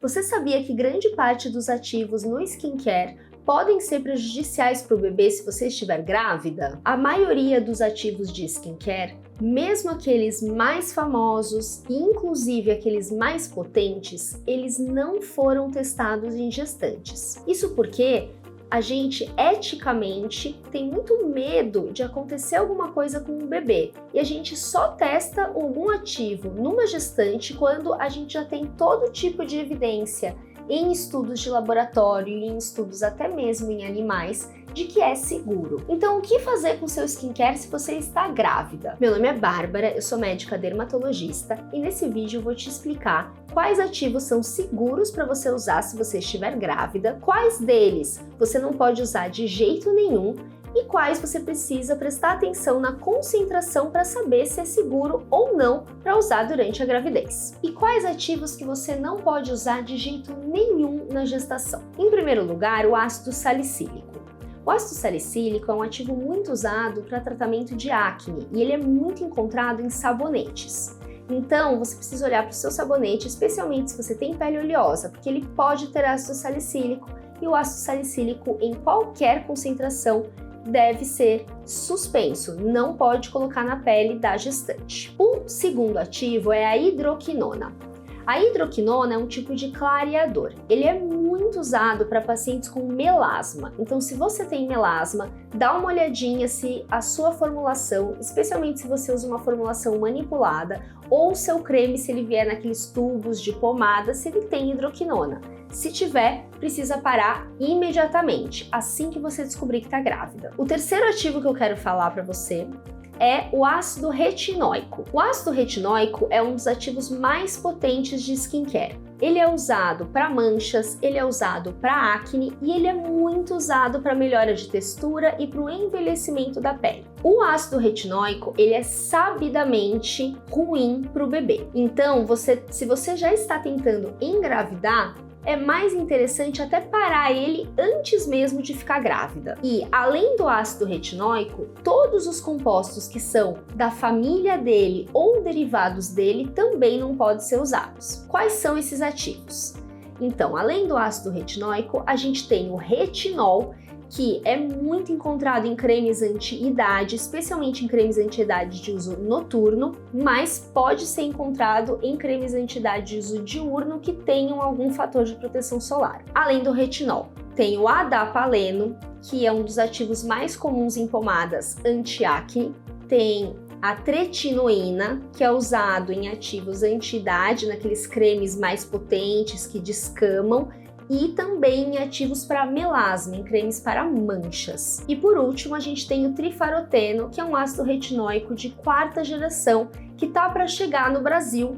Você sabia que grande parte dos ativos no skincare podem ser prejudiciais para o bebê se você estiver grávida? A maioria dos ativos de skincare, mesmo aqueles mais famosos e inclusive aqueles mais potentes, eles não foram testados em gestantes. Isso porque a gente eticamente tem muito medo de acontecer alguma coisa com o bebê e a gente só testa algum ativo numa gestante quando a gente já tem todo tipo de evidência em estudos de laboratório e em estudos até mesmo em animais de que é seguro. Então, o que fazer com seu skincare se você está grávida? Meu nome é Bárbara, eu sou médica dermatologista e nesse vídeo eu vou te explicar quais ativos são seguros para você usar se você estiver grávida, quais deles você não pode usar de jeito nenhum e quais você precisa prestar atenção na concentração para saber se é seguro ou não para usar durante a gravidez. E quais ativos que você não pode usar de jeito nenhum na gestação? Em primeiro lugar, o ácido salicílico. O ácido salicílico é um ativo muito usado para tratamento de acne e ele é muito encontrado em sabonetes. Então, você precisa olhar para o seu sabonete, especialmente se você tem pele oleosa, porque ele pode ter ácido salicílico e o ácido salicílico em qualquer concentração deve ser suspenso, não pode colocar na pele da gestante. O segundo ativo é a hidroquinona. A hidroquinona é um tipo de clareador. Ele é muito usado para pacientes com melasma. Então, se você tem melasma, dá uma olhadinha se a sua formulação, especialmente se você usa uma formulação manipulada, ou o seu creme, se ele vier naqueles tubos de pomada, se ele tem hidroquinona. Se tiver, precisa parar imediatamente, assim que você descobrir que está grávida. O terceiro ativo que eu quero falar para você é o ácido retinóico. O ácido retinóico é um dos ativos mais potentes de skincare. Ele é usado para manchas, ele é usado para acne e ele é muito usado para melhora de textura e para o envelhecimento da pele. O ácido retinóico, ele é sabidamente ruim para o bebê. Então, se você já está tentando engravidar, é mais interessante até parar ele antes mesmo de ficar grávida. E, além do ácido retinóico, todos os compostos que são da família dele ou derivados dele também não podem ser usados. Quais são esses ativos? Então, além do ácido retinóico, a gente tem o retinol, que é muito encontrado em cremes anti-idade, especialmente em cremes anti-idade de uso noturno, mas pode ser encontrado em cremes anti-idade de uso diurno que tenham algum fator de proteção solar. Além do retinol, tem o adapaleno, que é um dos ativos mais comuns em pomadas anti-acne, tem a tretinoína, que é usado em ativos anti-idade, naqueles cremes mais potentes que descamam, e também em ativos para melasma, em cremes para manchas. E por último, a gente tem o trifaroteno, que é um ácido retinóico de 4ª geração, que tá para chegar no Brasil,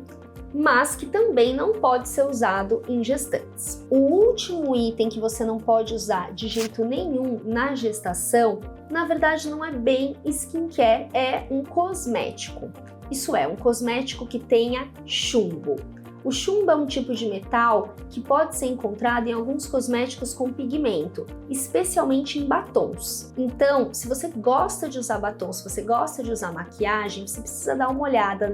mas que também não pode ser usado em gestantes. O último item que você não pode usar de jeito nenhum na gestação, na verdade não é bem skincare, é um cosmético. Isso é, um cosmético que tenha chumbo. O chumbo é um tipo de metal que pode ser encontrado em alguns cosméticos com pigmento, especialmente em batons. Então, se você gosta de usar batom, se você gosta de usar maquiagem, você precisa dar uma olhada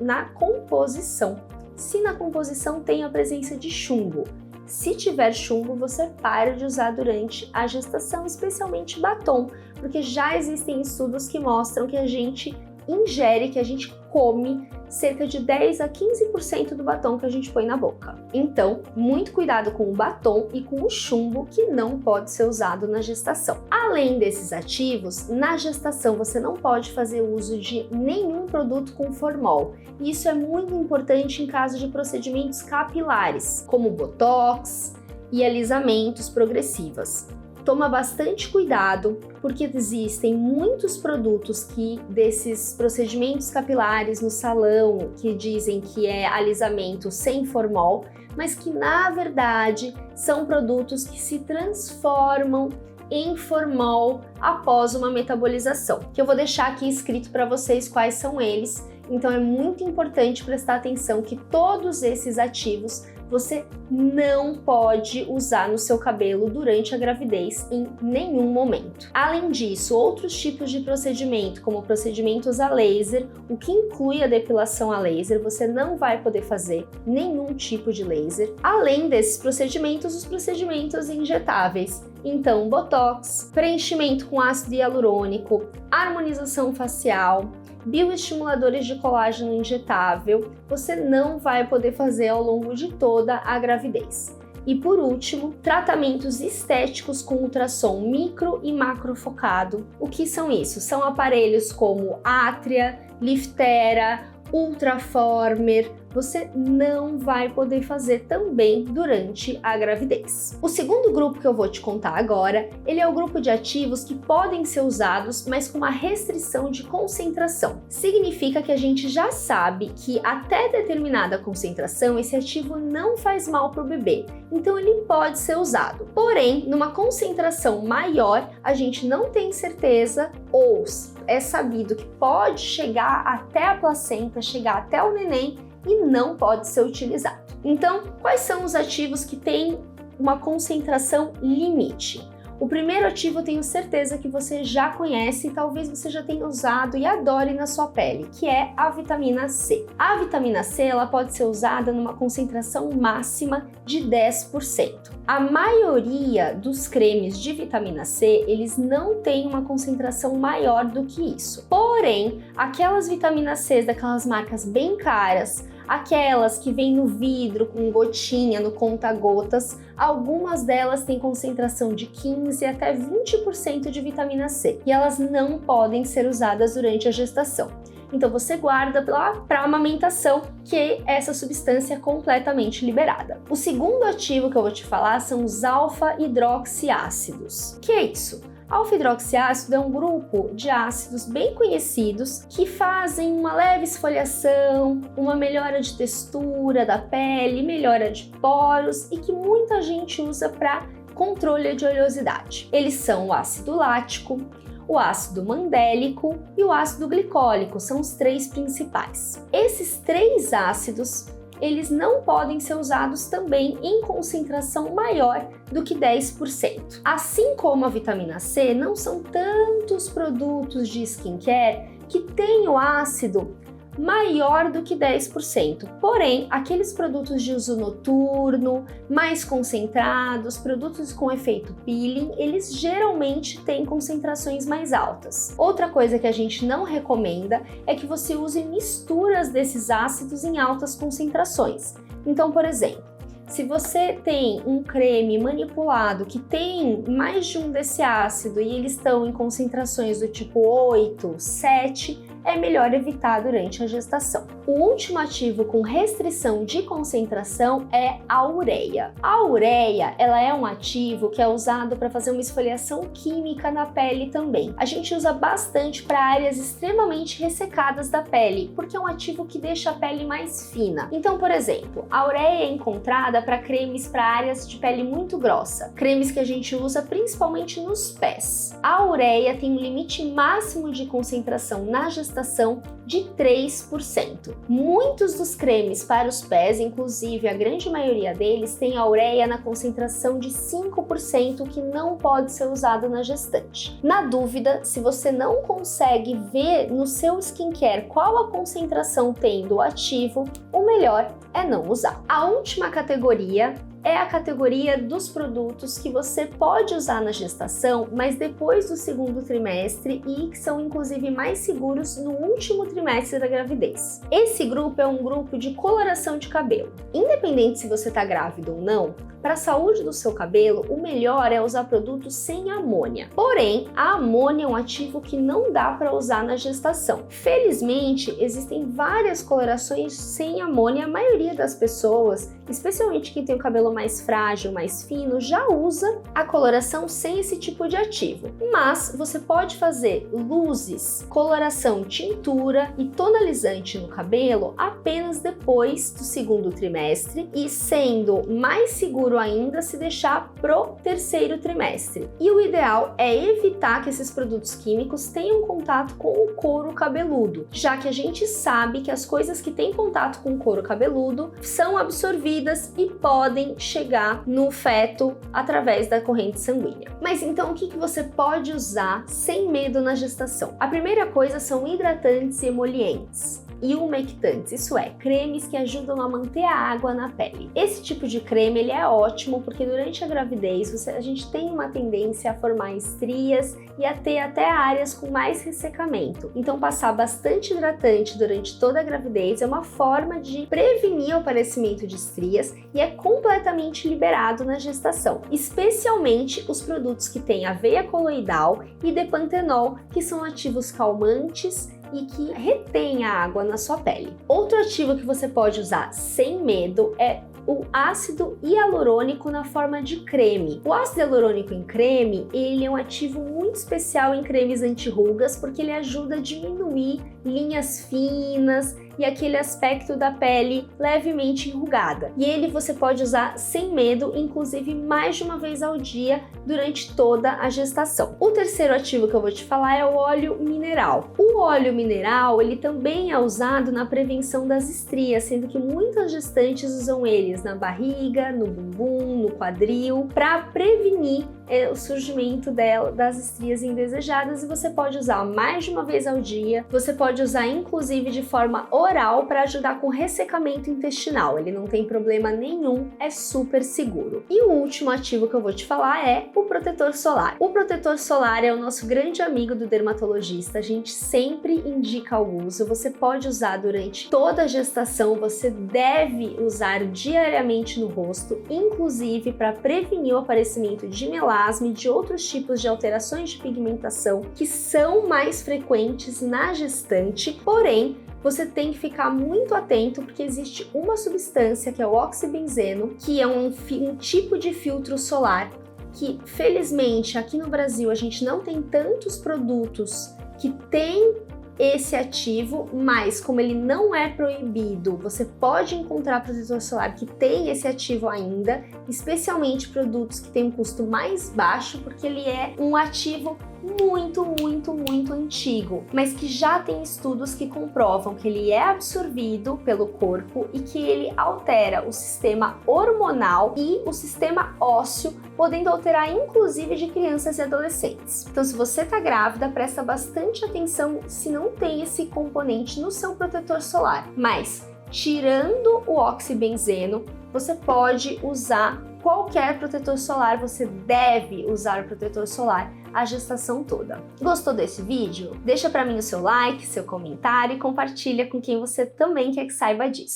na composição. Se na composição tem a presença de chumbo. Se tiver chumbo, você para de usar durante a gestação, especialmente batom, porque já existem estudos que mostram que a gente ingere, que a gente come cerca de 10 a 15% do batom que a gente põe na boca. Então, muito cuidado com o batom e com o chumbo, que não pode ser usado na gestação. Além desses ativos, na gestação você não pode fazer uso de nenhum produto com formol. E isso é muito importante em caso de procedimentos capilares, como botox e alisamentos progressivas. Toma bastante cuidado, porque existem muitos produtos desses procedimentos capilares no salão que dizem que é alisamento sem formol, mas que na verdade são produtos que se transformam em formol após uma metabolização, que eu vou deixar aqui escrito para vocês quais são eles. Então é muito importante prestar atenção que todos esses ativos você não pode usar no seu cabelo durante a gravidez em nenhum momento. Além disso, outros tipos de procedimento, como procedimentos a laser, o que inclui a depilação a laser, você não vai poder fazer nenhum tipo de laser. Além desses procedimentos, os procedimentos injetáveis. Então, botox, preenchimento com ácido hialurônico, harmonização facial, bioestimuladores de colágeno injetável, você não vai poder fazer ao longo de toda a gravidez. E por último, tratamentos estéticos com ultrassom micro e macro focado. O que são isso? São aparelhos como Atria, Liftera, Ultraformer, você não vai poder fazer também durante a gravidez. O segundo grupo que eu vou te contar agora, ele é o grupo de ativos que podem ser usados, mas com uma restrição de concentração. Significa que a gente já sabe que até determinada concentração esse ativo não faz mal para o bebê, então ele pode ser usado. Porém, numa concentração maior, a gente não tem certeza ou é sabido que pode chegar até a placenta, chegar até o neném e não pode ser utilizado. Então, quais são os ativos que têm uma concentração limite? O primeiro ativo eu tenho certeza que você já conhece e talvez você já tenha usado e adore na sua pele, que é a vitamina C. A vitamina C ela pode ser usada numa concentração máxima de 10%. A maioria dos cremes de vitamina C, eles não têm uma concentração maior do que isso. Porém, aquelas vitaminas C daquelas marcas bem caras, aquelas que vêm no vidro com gotinha, no conta-gotas, algumas delas têm concentração de 15 até 20% de vitamina C e elas não podem ser usadas durante a gestação. Então você guarda para amamentação, que essa substância é completamente liberada. O segundo ativo que eu vou te falar são os alfa-hidroxiácidos. O que é isso? Alfa-hidroxiácido é um grupo de ácidos bem conhecidos que fazem uma leve esfoliação, uma melhora de textura da pele, melhora de poros e que muita gente usa para controle de oleosidade. Eles são o ácido lático, o ácido mandélico e o ácido glicólico, são os três principais. Esses três ácidos eles não podem ser usados também em concentração maior do que 10%. Assim como a vitamina C, não são tantos produtos de skincare que têm o ácido maior do que 10%. Porém, aqueles produtos de uso noturno, mais concentrados, produtos com efeito peeling, eles geralmente têm concentrações mais altas. Outra coisa que a gente não recomenda é que você use misturas desses ácidos em altas concentrações. Então, por exemplo, se você tem um creme manipulado que tem mais de um desse ácido e eles estão em concentrações do tipo 8, 7, é melhor evitar durante a gestação. O último ativo com restrição de concentração é a ureia. A ureia, ela é um ativo que é usado para fazer uma esfoliação química na pele também. A gente usa bastante para áreas extremamente ressecadas da pele, porque é um ativo que deixa a pele mais fina. Então, por exemplo, a ureia é encontrada para cremes para áreas de pele muito grossa, cremes que a gente usa principalmente nos pés. A ureia tem um limite máximo de concentração na gestação de 3%. Muitos dos cremes para os pés, inclusive a grande maioria deles, tem a ureia na concentração de 5%, que não pode ser usado na gestante. Na dúvida, se você não consegue ver no seu skincare qual a concentração tem do ativo, o melhor é não usar. A última categoria é a categoria dos produtos que você pode usar na gestação, mas depois do segundo trimestre e que são inclusive mais seguros no último trimestre da gravidez. Esse grupo é um grupo de coloração de cabelo. Independente se você está grávida ou não, para a saúde do seu cabelo, o melhor é usar produtos sem amônia. Porém, a amônia é um ativo que não dá para usar na gestação. Felizmente, existem várias colorações sem amônia. A maioria das pessoas, especialmente quem tem o cabelo mais frágil, mais fino, já usa a coloração sem esse tipo de ativo. Mas você pode fazer luzes, coloração, tintura e tonalizante no cabelo apenas depois do segundo trimestre e sendo mais seguro ainda se deixar pro terceiro trimestre. E o ideal é evitar que esses produtos químicos tenham contato com o couro cabeludo, já que a gente sabe que as coisas que têm contato com o couro cabeludo são absorvidas absorvidas e podem chegar no feto através da corrente sanguínea. Mas então o que você pode usar sem medo na gestação? A primeira coisa são hidratantes e emolientes e umectantes, isso é, cremes que ajudam a manter a água na pele. Esse tipo de creme ele é ótimo porque durante a gravidez a gente tem uma tendência a formar estrias e a ter até áreas com mais ressecamento. Então passar bastante hidratante durante toda a gravidez é uma forma de prevenir o aparecimento de estrias e é completamente liberado na gestação, especialmente os produtos que têm aveia coloidal e depantenol, que são ativos calmantes e que retém a água na sua pele. Outro ativo que você pode usar sem medo é o ácido hialurônico na forma de creme. O ácido hialurônico em creme, ele é um ativo muito especial em cremes anti-rugas porque ele ajuda a diminuir linhas finas e aquele aspecto da pele levemente enrugada. E ele você pode usar sem medo, inclusive mais de uma vez ao dia durante toda a gestação. O terceiro ativo que eu vou te falar é o óleo mineral. O óleo mineral, ele também é usado na prevenção das estrias, sendo que muitas gestantes usam eles na barriga, no bumbum, no quadril, para prevenir o surgimento das estrias indesejadas, e você pode usar mais de uma vez ao dia. Você pode usar inclusive de forma oral para ajudar com ressecamento intestinal. Ele não tem problema nenhum, é super seguro. E o último ativo que eu vou te falar é o protetor solar. O protetor solar é o nosso grande amigo do dermatologista, a gente sempre indica o uso. Você pode usar durante toda a gestação, você deve usar diariamente no rosto, inclusive para prevenir o aparecimento de melasma e de outros tipos de alterações de pigmentação que são mais frequentes na gestante, porém, você tem que ficar muito atento porque existe uma substância que é o oxibenzeno, que é um tipo de filtro solar que, felizmente, aqui no Brasil a gente não tem tantos produtos que tem esse ativo, mas como ele não é proibido, você pode encontrar protetor solar que tem esse ativo ainda, especialmente produtos que têm um custo mais baixo, porque ele é um ativo muito antigo, mas que já tem estudos que comprovam que ele é absorvido pelo corpo e que ele altera o sistema hormonal e o sistema ósseo, podendo alterar inclusive de crianças e adolescentes. Então, se você está grávida, presta bastante atenção se não tem esse componente no seu protetor solar. Mas, tirando o oxibenzeno, você pode usar qualquer protetor solar, você deve usar o protetor solar a gestação toda. Gostou desse vídeo? Deixa para mim o seu like, seu comentário e compartilha com quem você também quer que saiba disso.